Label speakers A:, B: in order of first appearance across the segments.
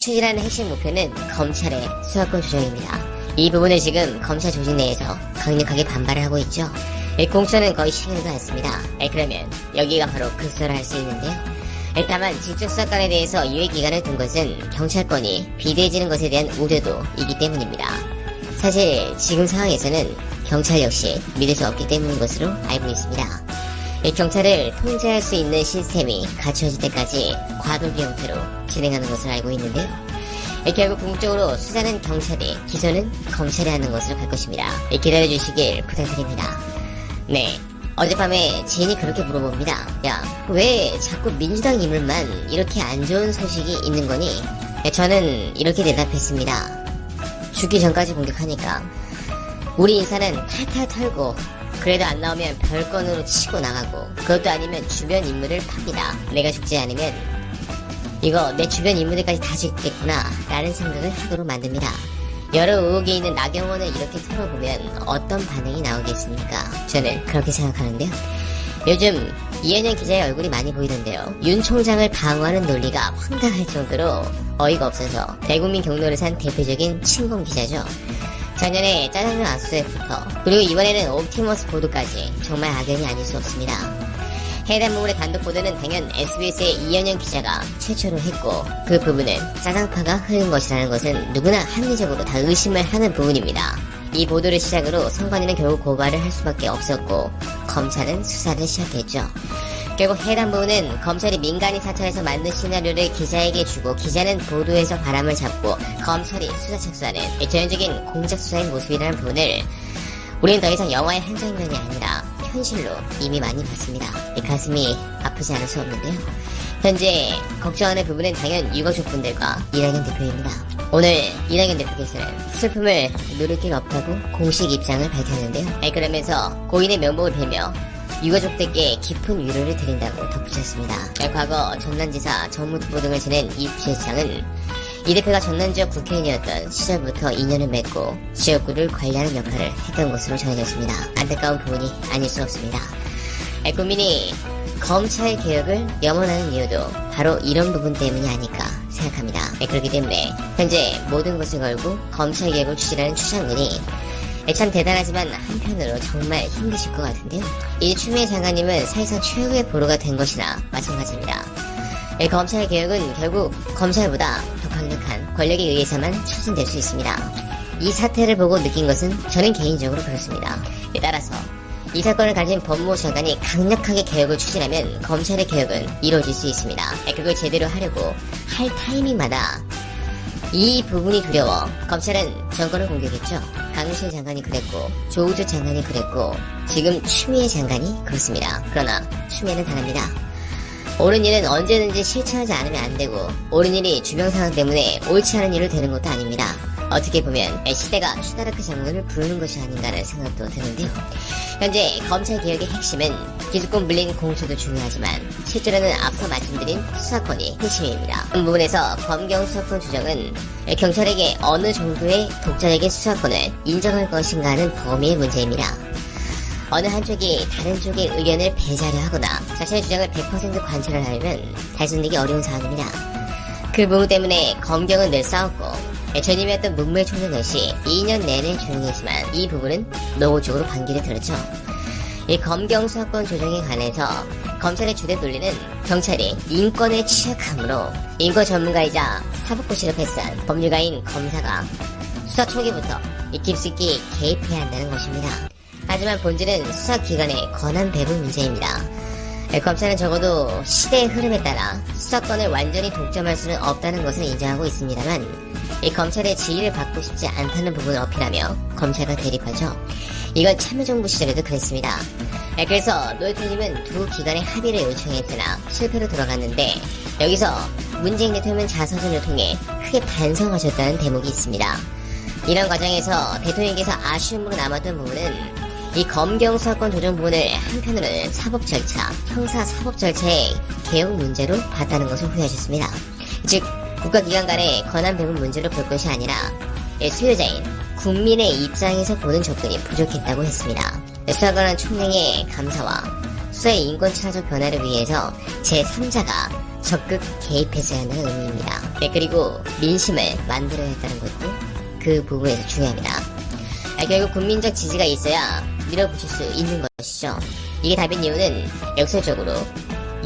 A: 추진하는 핵심 목표는 검찰의 수사권 조정입니다. 이 부분을 지금 검찰 조직 내에서 강력하게 반발을 하고 있죠. 공천은 거의 시행도 않습니다. 그러면 여기가 바로 그 수사를 할 수 있는데요. 다만 직접 수사권에 대해서 유예기간을 둔 것은 경찰권이 비대해지는 것에 대한 우려도 있기 때문입니다. 사실 지금 상황에서는 경찰 역시 믿을 수 없기 때문인 것으로 알고 있습니다. 경찰을 통제할 수 있는 시스템이 갖춰질 때까지 과도기 형태로 진행하는 것을 알고 있는데요. 결국 궁극적으로 수사는 경찰이, 기소는 검찰이 하는 것으로 갈 것입니다. 기다려주시길 부탁드립니다. 네, 어젯밤에 지인이 그렇게 물어봅니다. 야, 왜 자꾸 민주당 인물만 이렇게 안 좋은 소식이 있는 거니? 저는 이렇게 대답했습니다. 죽기 전까지 공격하니까 우리 인사는 탈탈 털고 그래도 안 나오면 별건으로 치고 나가고, 그것도 아니면 주변 인물을 팝니다. 내가 죽지 않으면 이거 내 주변 인물들까지 다 죽겠구나 라는 생각을 하도록 만듭니다. 여러 의혹이 있는 나경원을 이렇게 털어보면 어떤 반응이 나오겠습니까? 저는 그렇게 생각하는데요. 요즘 이현영 기자의 얼굴이 많이 보이던데요. 윤 총장을 방어하는 논리가 황당할 정도로 어이가 없어서 대국민 경로를 산 대표적인 친공 기자죠. 작년에 짜장면 압수수색부터, 그리고 이번에는 옵티머스 보도까지 정말 악연이 아닐 수 없습니다. 해당 부분의 단독 보도는 당연 SBS의 이현영 기자가 최초로 했고, 그 부분은 짜장파가 흐른 것이라는 것은 누구나 합리적으로 다 의심을 하는 부분입니다. 이 보도를 시작으로 선관위는 결국 고발을 할 수밖에 없었고, 검찰은 수사를 시작했죠. 결국 해당 부분은 검찰이 민간인 사찰에서 만든 시나리오를 기자에게 주고, 기자는 보도에서 바람을 잡고 검찰이 수사 착수하는 전형적인 공작 수사의 모습이라는 부분을 우리는 더 이상 영화의 한 장면이 아니라 현실로 이미 많이 봤습니다. 가슴이 아프지 않을 수 없는데요. 현재 걱정하는 부분은 당연 유가족분들과 이낙연 대표입니다. 오늘 이낙연 대표께서는 슬픔을 누를 길 없다고 공식 입장을 밝혔는데요. 그러면서 고인의 명복을 빌며 유가족들께 깊은 위로를 드린다고 덧붙였습니다. 과거 전남지사 전무후보 등을 지낸 이 부시장은 이 대표가 전남 지역 국회의원이었던 시절부터 인연을 맺고 지역구를 관리하는 역할을 했던 것으로 전해졌습니다. 안타까운 부분이 아닐 수 없습니다. 국민이 검찰 개혁을 염원하는 이유도 바로 이런 부분 때문이 아닐까 생각합니다. 그렇기 때문에 현재 모든 것을 걸고 검찰 개혁을 추진하는 추장군이 참 대단하지만 한편으로 정말 힘드실 것 같은데요. 이 추미애 장관님은 사실상 최후의 보루가 된 것이나 마찬가지입니다. 검찰 개혁은 결국 검찰보다 더 강력한 권력에 의해서만 추진될 수 있습니다. 이 사태를 보고 느낀 것은 저는 개인적으로 그렇습니다. 따라서 이 사건을 가진 법무부 장관이 강력하게 개혁을 추진하면 검찰의 개혁은 이루어질 수 있습니다. 그걸 제대로 하려고 할 타이밍마다 이 부분이 두려워 검찰은 정권을 공격했죠. 강윤실 장관이 그랬고, 조우주 장관이 그랬고, 지금 추미애 장관이 그렇습니다. 그러나 추미애는 다릅니다. 옳은 일은 언제든지 실천하지 않으면 안 되고, 옳은 일이 주변 상황 때문에 옳지 않은 일로 되는 것도 아닙니다. 어떻게 보면 시대가 슈타르크 장군을 부르는 것이 아닌가라는 생각도 드는데요. 현재 검찰 개혁의 핵심은 기득권 물린 공수도 중요하지만 실제로는 앞서 말씀드린 수사권이 핵심입니다. 그 부분에서 검경 수사권 조정은 경찰에게 어느 정도의 독자적인 수사권을 인정할 것인가 하는 범위의 문제입니다. 어느 한쪽이 다른 쪽의 의견을 배제하려 하거나 자신의 주장을 100% 관철을 하려면 달성되기 어려운 사안입니다. 그 부분 때문에 검경은 늘 싸웠고, 전임이었던 문무일 총장 역시 2년 내내 조용했지만 이 부분은 노골적으로 반기를 들었죠. 이 검경 수사권 조정에 관해서 검찰의 주된 논리는 경찰이 인권에 취약함으로 인권 전문가이자 사법고시를 패스한 법률가인 검사가 수사 초기부터 깊숙이 개입해야 한다는 것입니다. 하지만 본질은 수사기관의 권한 배분 문제입니다. 검찰은 적어도 시대의 흐름에 따라 수사권을 완전히 독점할 수는 없다는 것을 인정하고 있습니다만, 이 검찰의 지위를 받고 싶지 않다는 부분을 어필하며 검찰과 대립하죠. 이건 참여정부 시절에도 그랬습니다. 그래서 노 대통령은 두 기관의 합의를 요청했으나 실패로 돌아갔는데, 여기서 문재인 대통령은 자서전을 통해 크게 반성하셨다는 대목이 있습니다. 이런 과정에서 대통령께서 아쉬움으로 남았던 부분은 이 검경 수사권 조정 부분을 한편으로는 사법 절차, 형사 사법 절차의 개혁 문제로 봤다는 것을 후회하셨습니다. 즉, 국가기관 간의 권한 배분 문제로 볼 것이 아니라 수요자인 국민의 입장에서 보는 접근이 부족했다고 했습니다. 수사관은 총량의 감사와 수사의 인권 친화적 변화를 위해서 제3자가 적극 개입했어야 한다는 의미입니다. 네, 그리고 민심을 만들어야 했다는 것도 그 부분에서 중요합니다. 결국 국민적 지지가 있어야 밀어붙일 수 있는 것이죠. 이게 답인 이유는 역설적으로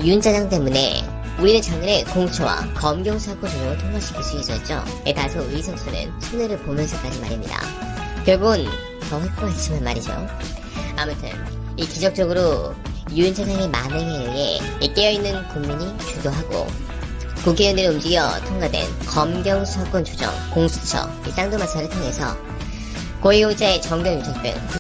A: 윤짜장 때문에 우리는 작년에 공처와 검경 사건 조정을 통과시킬 수 있었죠. 다소 의석수는 손해를 보면서까지 말입니다. 결국은 더 획고했지만 말이죠. 아무튼 이 기적적으로 윤 차장의 만행에 의해 깨어있는 국민이 주도하고 국회의원들이 움직여 통과된 검경 수사권 조정, 공수처, 쌍두마차를 통해서 고위공직자의 정경 유착 등